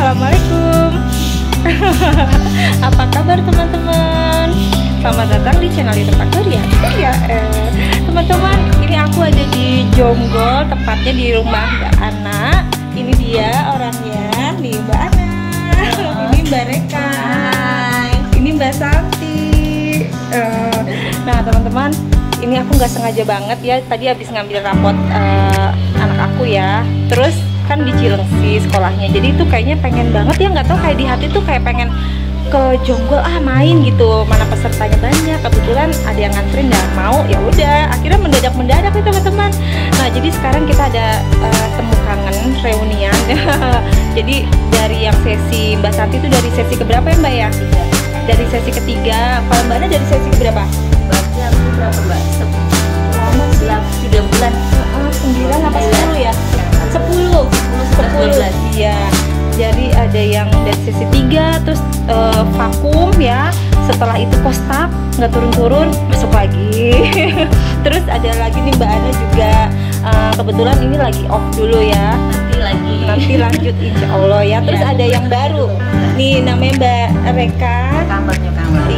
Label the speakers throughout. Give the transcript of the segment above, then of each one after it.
Speaker 1: Assalamualaikum. Apa kabar teman-teman? Selamat datang di channel YouTube aku ya. Teman-teman, ini aku ada di Jonggol, tepatnya di rumah Mbak Ana. Ini dia orangnya, nih Mbak Ana. Ini Mbak Reka. Ini Mbak Santi. Nah teman-teman, ini aku nggak sengaja banget ya. Tadi habis ngambil rapot anak aku ya. Terus kan di Cilengsi sekolahnya, jadi itu kayaknya pengen banget ya, nggak tahu kayak di hati tuh kayak pengen ke Jonggol main gitu, mana pesertanya banyak, kebetulan ada yang nganterin nggak mau, ya udah akhirnya mendadak nih teman-teman. Nah jadi sekarang kita ada temu kangen reunian. Jadi dari yang sesi Mbak Santi itu dari sesi keberapa ya Mbak ya? Dari sesi ketiga. Kalau Mbak Ana dari sesi keberapa?
Speaker 2: Baca aku berapa Mbak? Lama 3 bulan.
Speaker 1: 9 apa 10 ya? 10. Iya. Jadi ada yang dari sesi 3 terus vakum ya. Setelah itu postak nggak turun-turun, masuk lagi. Terus ada lagi nih Mbak Ana juga kebetulan ini lagi off dulu ya. Nanti lanjut insya Allah ya. Terus ada yang baru nih namanya Mbak Reka.
Speaker 2: Kabar.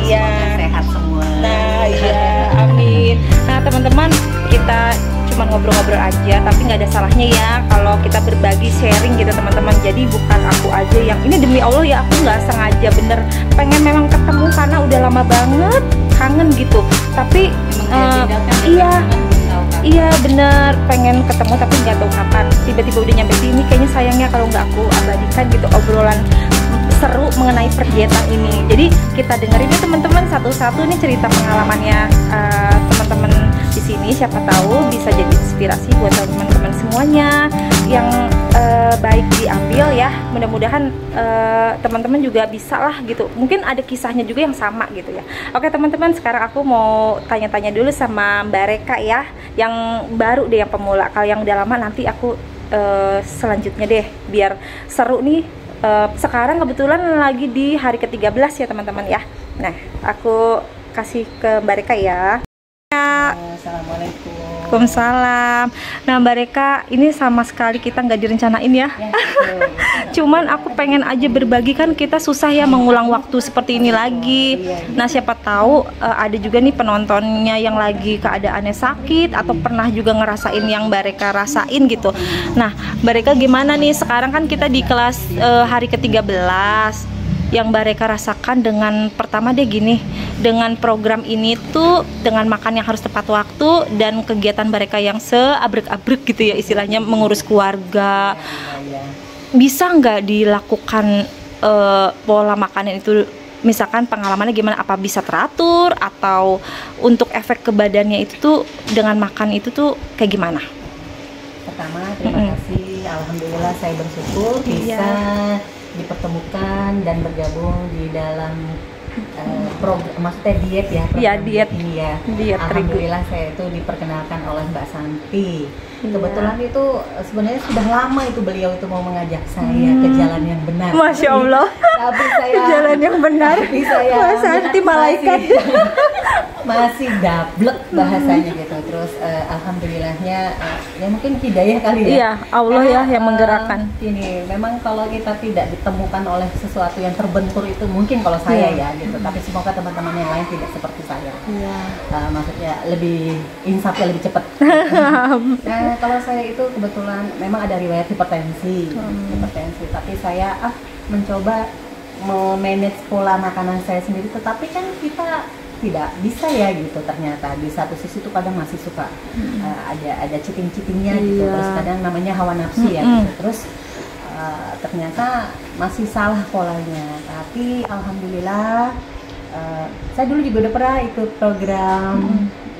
Speaker 1: Iya.
Speaker 2: Sehat semua.
Speaker 1: Nah iya, amin. Nah teman-teman, kita cuma ngobrol-ngobrol aja, tapi nggak ada salahnya ya kalau kita berbagi sharing gitu teman-teman. Jadi bukan aku aja yang ini, demi Allah ya, aku nggak sengaja, bener pengen memang ketemu karena udah lama banget kangen gitu. Tapi iya bener pengen ketemu tapi nggak tahu kapan. Tiba-tiba udah nyampe sini, kayaknya sayangnya kalau nggak aku abadikan gitu obrolan seru mengenai perkegiatan ini. Jadi kita dengerin ya teman-teman satu-satu nih cerita pengalamannya teman-teman di sini. Siapa tahu bisa jadi inspirasi buat teman-teman semuanya yang baik diambil ya. Mudah-mudahan teman-teman juga bisa lah gitu. Mungkin ada kisahnya juga yang sama gitu ya. Oke teman-teman, sekarang aku mau tanya-tanya dulu sama Mbak Reka ya, yang baru deh, yang pemula. Kalau yang udah lama nanti aku selanjutnya deh, biar seru nih. Sekarang kebetulan lagi di hari ke-13 ya teman-teman ya. Nah aku kasih ke Mbak Reka ya.
Speaker 2: Assalamualaikum.
Speaker 1: Waalaikumsalam. Nah Mbak Reka, ini sama sekali kita nggak direncanain ya. Cuman aku pengen aja berbagi, kan kita susah ya mengulang waktu seperti ini lagi. Nah siapa tahu ada juga nih penontonnya yang lagi keadaannya sakit atau pernah juga ngerasain yang Mbak Reka rasain gitu. Nah Mbak Reka gimana nih, sekarang kan kita di kelas hari ke-13. Yang Mbak Reka rasakan dengan pertama deh gini, dengan program ini tuh dengan makan yang harus tepat waktu dan kegiatan Mbak Reka yang seabrek-abrek gitu ya istilahnya, mengurus keluarga. Bisa nggak dilakukan pola makanan itu, misalkan pengalamannya gimana, apa bisa teratur atau untuk efek ke badannya itu tuh dengan makan itu tuh kayak gimana?
Speaker 2: Pertama terima kasih, alhamdulillah saya bersyukur bisa dipertemukan dan bergabung di dalam program, maksudnya diet ya,
Speaker 1: diet
Speaker 2: ini ya.
Speaker 1: Diet
Speaker 2: alhamdulillah saya itu diperkenalkan oleh Mbak Santi. Kebetulan itu sebenarnya sudah lama itu beliau itu mau mengajak saya ke jalan yang benar.
Speaker 1: Masya Allah.
Speaker 2: Tapi saya
Speaker 1: ke jalan yang benar. Mbak Santi malaikat.
Speaker 2: Masih dablek bahasanya gitu. Terus alhamdulillahnya ya mungkin hidayah kali ya.
Speaker 1: Iya, Allah ya yang menggerakkan.
Speaker 2: Ini memang kalau kita tidak ditemukan oleh sesuatu yang terbentur itu, mungkin kalau saya ya gitu. Tapi semoga teman-teman yang lain tidak seperti saya. Maksudnya lebih insafnya lebih cepat. Kalau saya itu kebetulan memang ada riwayat hipertensi, tapi saya mencoba memanage pola makanan saya sendiri, tetapi kan kita tidak bisa ya gitu. Ternyata di satu sisi itu kadang masih suka ada cheating-cheatingnya gitu, terus kadang namanya hawa nafsu ya gitu. Terus ternyata masih salah polanya. Tapi alhamdulillah saya dulu juga udah pernah ikut program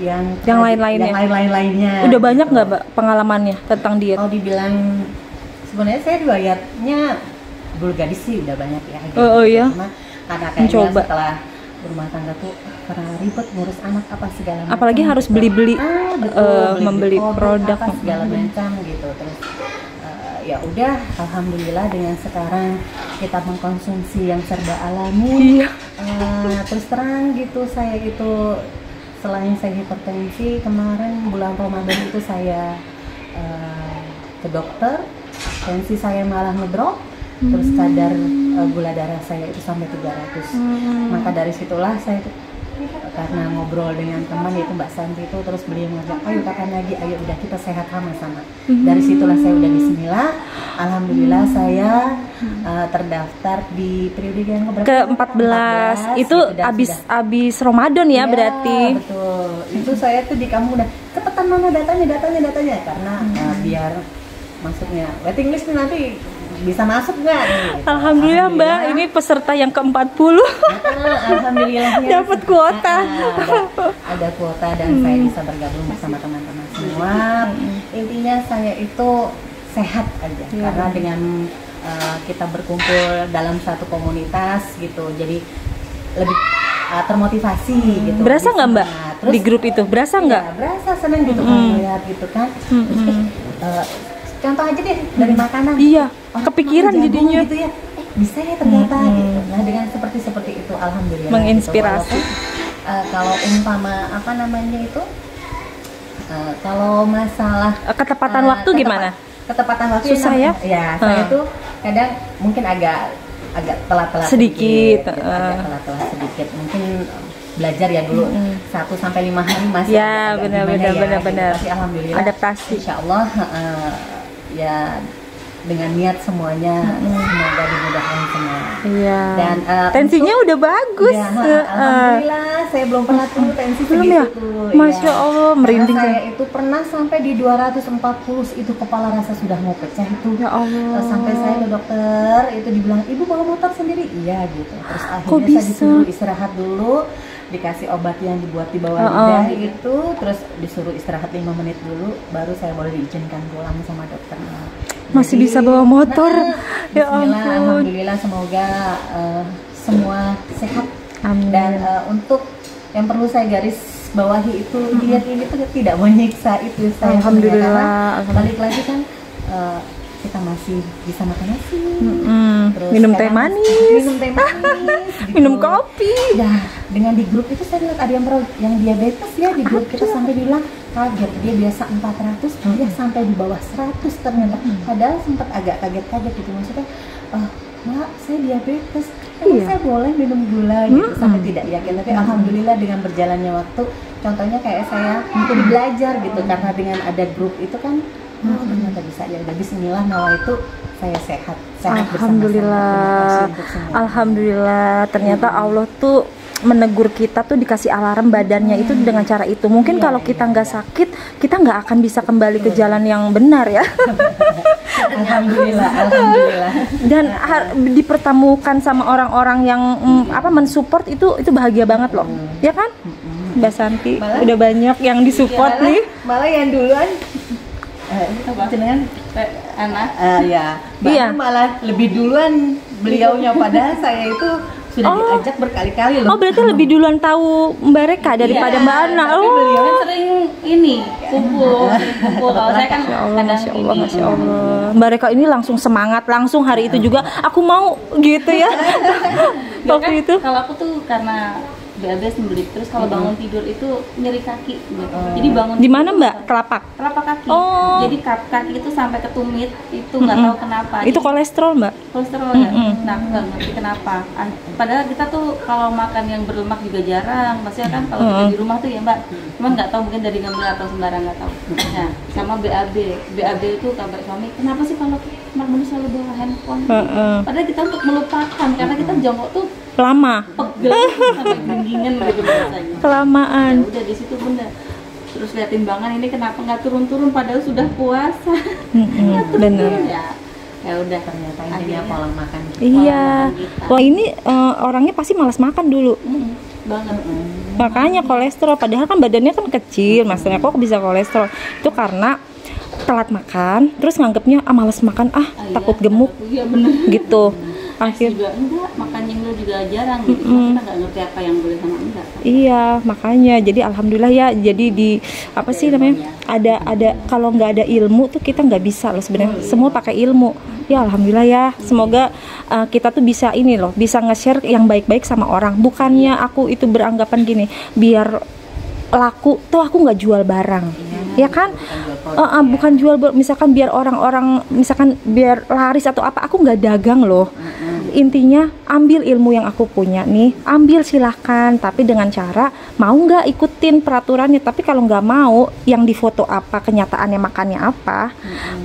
Speaker 2: yang lain-lainnya.
Speaker 1: Udah banyak nggak Mbak pengalamannya tentang diet?
Speaker 2: Oh dibilang sebenarnya saya riwayatnya dulu gadis sih udah banyak ya gitu.
Speaker 1: Iya.
Speaker 2: Cuma karena kayaknya setelah berumah tangga tuh karena ribet ngurus anak apa segala macam.
Speaker 1: Apalagi harus beli-beli membeli produk
Speaker 2: apa segala macam gitu. Terus ya udah, alhamdulillah dengan sekarang kita mengkonsumsi yang serba alami. Terus terang gitu, saya itu selain saya hipertensi, kemarin bulan Ramadan itu saya ke dokter, tensi saya malah ngedrop. terus kadar gula darah saya itu sampai 300. Maka dari situlah saya karena ngobrol dengan teman yaitu Mbak Santi itu, terus beliau ngajak, ayo kapan lagi, ayo udah kita sehat sama-sama. Dari situlah saya udah bismillah, alhamdulillah saya terdaftar di periode yang
Speaker 1: ke-14 itu abis Ramadan ya, berarti.
Speaker 2: Betul, itu saya tuh di kamu udah cepetan mana datanya karena biar masuknya waiting list nanti bisa masuk nggak? Gitu.
Speaker 1: Alhamdulillah Mbak, ini peserta yang ke-40.
Speaker 2: Alhamdulillahnya
Speaker 1: dapat kuota.
Speaker 2: Ada kuota dan saya bisa bergabung bersama teman-teman semua. Intinya saya itu sehat aja, karena dengan kita berkumpul dalam satu komunitas gitu, jadi lebih termotivasi gitu.
Speaker 1: Berasa nggak Mbak? Terus, di grup itu berasa nggak?
Speaker 2: Ya, berasa seneng gitu kan lihat gitu kan. Contoh aja deh dari makanan.
Speaker 1: Iya, kepikiran jadinya
Speaker 2: gitu ya. Bisa ya ternyata gitu. Nah, dengan seperti itu alhamdulillah
Speaker 1: menginspirasi.
Speaker 2: Gitu. Kalau umpama apa namanya itu kalau masalah
Speaker 1: ketepatan waktu gimana?
Speaker 2: Ketepatan waktu
Speaker 1: susah ya?
Speaker 2: Ya, saya tuh kadang mungkin agak telat-telat
Speaker 1: sedikit,
Speaker 2: gitu, agak telat-telat sedikit. Mungkin belajar ya dulu 1 sampai 5 hari masih
Speaker 1: ya, benar.
Speaker 2: Tapi alhamdulillah
Speaker 1: adaptasi.
Speaker 2: Insyaallah ya dengan niat semuanya semoga dimudahkan semua.
Speaker 1: Iya.
Speaker 2: Dan
Speaker 1: tensinya udah bagus.
Speaker 2: Ya, alhamdulillah saya belum pernah tuh tensi
Speaker 1: belum ya? Masya Allah, merinding
Speaker 2: saya itu pernah sampai di 240 itu kepala rasa sudah mau pecah itu.
Speaker 1: Ya Allah.
Speaker 2: Sampai saya ke dokter itu dibilang ibu bawa motor sendiri. Iya gitu. Terus akhirnya
Speaker 1: bisa?
Speaker 2: saya disuruh istirahat dulu, dikasih obat yang dibuat di bawah lidah itu, terus disuruh istirahat 5 menit dulu, baru saya boleh diizinkan pulang sama dokter.
Speaker 1: Masih bisa bawa motor. Ya ampun.
Speaker 2: Alhamdulillah, semoga semua sehat.
Speaker 1: Amin.
Speaker 2: Dan untuk yang perlu saya garis bawahi itu diet ini tuh tidak menyiksa itu saya.
Speaker 1: Alhamdulillah.
Speaker 2: Balik lagi kan kita masih bisa makan nasi, terus
Speaker 1: minum teh manis,
Speaker 2: gitu.
Speaker 1: minum kopi.
Speaker 2: Ya, dengan di grup itu saya lihat ada yang diabetes ya di grup kita sampai bilang kaget, dia biasa 400 dia sampai di bawah 100 ternyata. Padahal sempat agak kaget gitu, maksudnya Mbak, saya diabetes, saya boleh minum gula gitu, sampai tidak yakin. Tapi alhamdulillah dengan berjalannya waktu, contohnya kayak saya menjadi belajar gitu, karena dengan ada grup itu kan ternyata bisa ya, udah bismillah nawa itu saya sehat
Speaker 1: alhamdulillah. Alhamdulillah, ternyata Allah tuh menegur kita tuh dikasih alarm badannya itu dengan cara itu. Mungkin kalau kita nggak sakit, kita nggak akan bisa kembali ke jalan yang benar ya.
Speaker 2: Alhamdulillah.
Speaker 1: Dan dipertemukan sama orang-orang yang mensupport itu bahagia banget loh, ya kan? Mbak Santi udah banyak yang disupport nih.
Speaker 2: Malah yang duluan jenengan anak malah lebih duluan beliaunya, padahal saya itu sudah diajak berkali-kali loh.
Speaker 1: Oh, berarti lebih duluan tahu Mbak Reka daripada Mbak Ana.
Speaker 3: Tapi beliau kan sering kumpul. Kalau saya kan
Speaker 1: Masya Allah. Mbak Reka ini langsung semangat, langsung hari itu juga aku mau gitu ya. Waktu itu
Speaker 3: kalau aku tuh karena BAB sembelit, terus kalau bangun tidur itu nyeri kaki gitu. Jadi bangun
Speaker 1: di mana Mbak? Telapak
Speaker 3: kaki. Jadi kaki itu sampai ke tumit itu nggak tahu kenapa.
Speaker 1: Itu kolesterol Mbak?
Speaker 3: Kolesterol ya. Nah, nggak ngerti kenapa. Padahal kita tuh kalau makan yang berlemak juga jarang. Maksudnya kan kalau kita di rumah tuh ya Mbak, cuman nggak tahu mungkin dari ngambil atau sembarang nggak tahu. Nah, sama BAB itu kabar suami, kenapa sih kalau Marmoni selalu bawa handphone? Padahal kita untuk melupakan, karena kita jongkok tuh
Speaker 1: lama,
Speaker 3: pegel sampai genggingan gitu rasanya.
Speaker 1: Kelamaan.
Speaker 3: Ya udah di situ Bunda. Terus lihat timbangan ini kenapa nggak turun-turun padahal sudah puasa.
Speaker 1: Bener.
Speaker 2: Ya udah, ternyata intinya pola makan.
Speaker 1: Iya. Wah, ini orangnya pasti malas makan dulu.
Speaker 3: Banget.
Speaker 1: Makanya kolesterol, padahal kan badannya kan kecil, maksudnya kok bisa kolesterol. Itu karena telat makan, terus nganggapnya malas makan, takut gemuk.
Speaker 3: Iya bener.
Speaker 1: Gitu. Akhir
Speaker 3: juga enggak, makan yang juga jarang gitu. Kita nggak ngerti apa yang boleh sama enggak.
Speaker 1: Iya, makanya jadi alhamdulillah ya. Jadi di apa sih namanya? Ada kalau nggak ada ilmu tuh kita nggak bisa loh sebenarnya. Semua pakai ilmu. Ya alhamdulillah ya. Semoga kita tuh bisa ini loh, bisa nge-share yang baik-baik sama orang. Bukannya aku itu beranggapan gini, biar laku tuh aku nggak jual barang. ya kan? Bukan jual misalkan biar orang-orang misalkan biar laris atau apa, aku nggak dagang loh. Intinya ambil ilmu yang aku punya nih, ambil silahkan, tapi dengan cara mau nggak ikutin peraturannya. Tapi kalau nggak mau, yang difoto apa, kenyataannya makannya apa,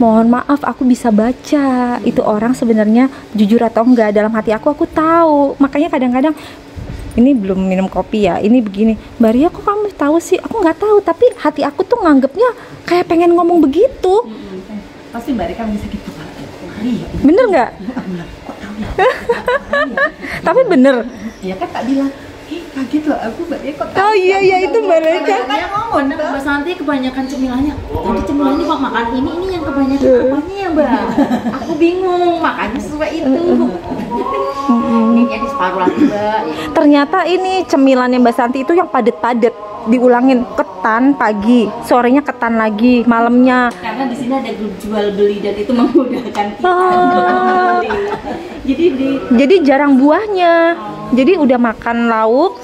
Speaker 1: mohon maaf aku bisa baca itu orang sebenarnya jujur atau enggak. Dalam hati aku tahu. Makanya kadang-kadang ini belum minum kopi ya, ini begini, Mbak Ria kok kamu tahu sih? Aku nggak tahu, tapi hati aku tuh nganggepnya kayak pengen ngomong begitu.
Speaker 2: Pasti Mbak Ria kan bisa gitu Pak. Iya.
Speaker 1: Bener nggak? Tapi bener.
Speaker 2: Iya kan tak bilang, kaget loh aku Mbak Ria kok tahu.
Speaker 1: Oh iya itu Mbak Ria.
Speaker 3: Dia ngomong, Mbak Santi kebanyakan cemilannya. Tadi cemilannya kok makan ini yang kebanyakan apanya ya Mbak? Aku bingung, makannya sesuai itu. Ini jadi separuh lagi Mbak.
Speaker 1: Ternyata ini cemilannya Mbak Santi itu yang padet-padet, diulangin ketan pagi, sorenya ketan lagi, malamnya.
Speaker 3: Karena di sini ada grup jual beli dan itu memudahkan kita.
Speaker 1: Jadi jarang buahnya. Jadi udah makan lauk,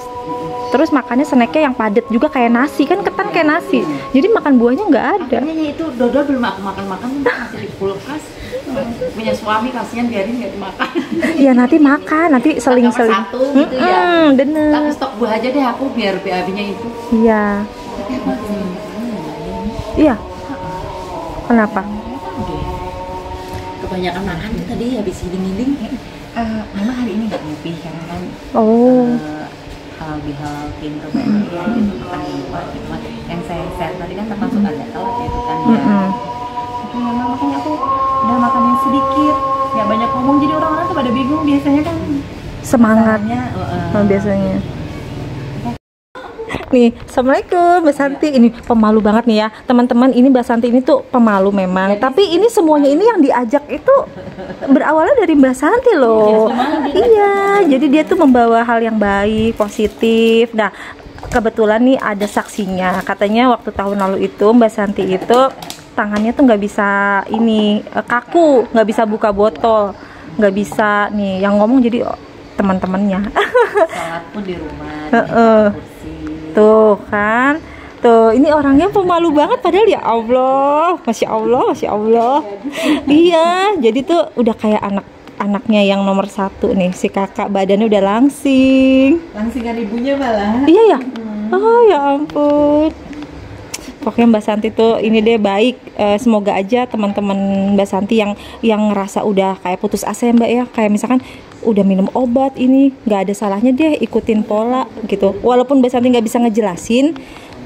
Speaker 1: terus makannya snacknya yang padat juga kayak nasi, kan ketan kayak nasi. Jadi makan buahnya nggak ada.
Speaker 3: Akhirnya itu dodol belum aku makan masih di kulkas. Punya suami kasihan biarin nggak dimakan.
Speaker 1: Iya nanti makan, nanti seling-seling.
Speaker 3: Satu gitu ya.
Speaker 1: Bener.
Speaker 3: Tapi stok buah aja deh aku biar BAB-nya itu.
Speaker 1: Iya. Iya. Kenapa?
Speaker 3: Kebanyakan makan tuh tadi habis giling-giling.
Speaker 2: Memang hari ini nggak ngopi karena kan halal bihalkin kebanyakan gitu makan di luar gitu. Yang saya share tadi kan termasuk agak telat itu kan ya. Tapi memang makanya aku udah makan yang sedikit, nggak banyak ngomong, jadi orang-orang tuh pada bingung biasanya kan.
Speaker 1: Semangatnya biasanya. Nih, assalamualaikum Mbak Santi. Ini pemalu banget nih ya teman-teman. Ini Mbak Santi ini tuh pemalu memang. Tapi ini semuanya ini yang diajak itu berawalnya dari Mbak Santi loh. Iya, jadi dia tuh membawa hal yang baik, positif. Nah, kebetulan nih ada saksinya. Katanya waktu tahun lalu itu Mbak Santi itu tangannya tuh nggak bisa kaku, nggak bisa buka botol, nggak bisa nih. Yang ngomong jadi teman-temannya.
Speaker 2: Sholat pun di rumah.
Speaker 1: Tuh kan, tuh ini orangnya pemalu banget padahal ya Allah, masya Allah. Iya, jadi tuh udah kayak anaknya yang nomor 1 nih, si kakak badannya udah
Speaker 2: Langsingan ibunya malah.
Speaker 1: Iya ya, oh ya ampun. Pokoknya Mbak Santi tuh ini deh baik. Semoga aja teman-teman Mbak Santi yang ngerasa udah kayak putus asa ya Mbak ya, kayak misalkan udah minum obat ini nggak ada salahnya deh ikutin pola gitu. Walaupun Mbak Santi nggak bisa ngejelasin,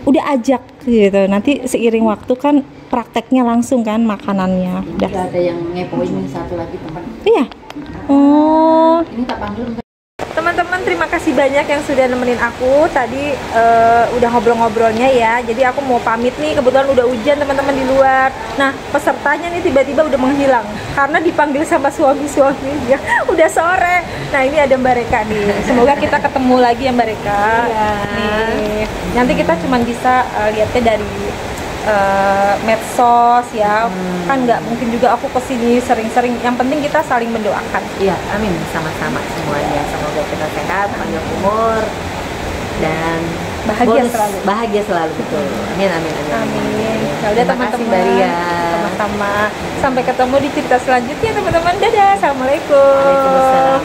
Speaker 1: udah ajak gitu. Nanti seiring waktu kan prakteknya langsung kan makanannya.
Speaker 3: Udah ada yang ngepoin satu lagi teman.
Speaker 1: Iya. Oh.
Speaker 3: Ini tak panggil.
Speaker 1: Teman-teman terima kasih banyak yang sudah nemenin aku tadi, udah ngobrol-ngobrolnya ya. Jadi aku mau pamit nih, kebetulan udah hujan teman-teman di luar. Nah pesertanya nih tiba-tiba udah menghilang karena dipanggil sama suami-suaminya. Udah sore. Nah ini ada Mbak Reka nih, semoga kita ketemu lagi ya Mbak Reka. Nih nanti kita cuma bisa lihatnya dari medsos ya, kan nggak mungkin juga aku kesini sering-sering. Yang penting kita saling mendoakan.
Speaker 2: Iya, amin, sama-sama semuanya. Semoga kita sehat, panjang umur, dan bahagia selalu betul. Amin.
Speaker 1: Ya udah teman-teman,
Speaker 2: Mbak Ria.
Speaker 1: sama-sama. Sampai ketemu di cerita selanjutnya teman-teman. Dadah, assalamualaikum.
Speaker 2: Waalaikumsalam.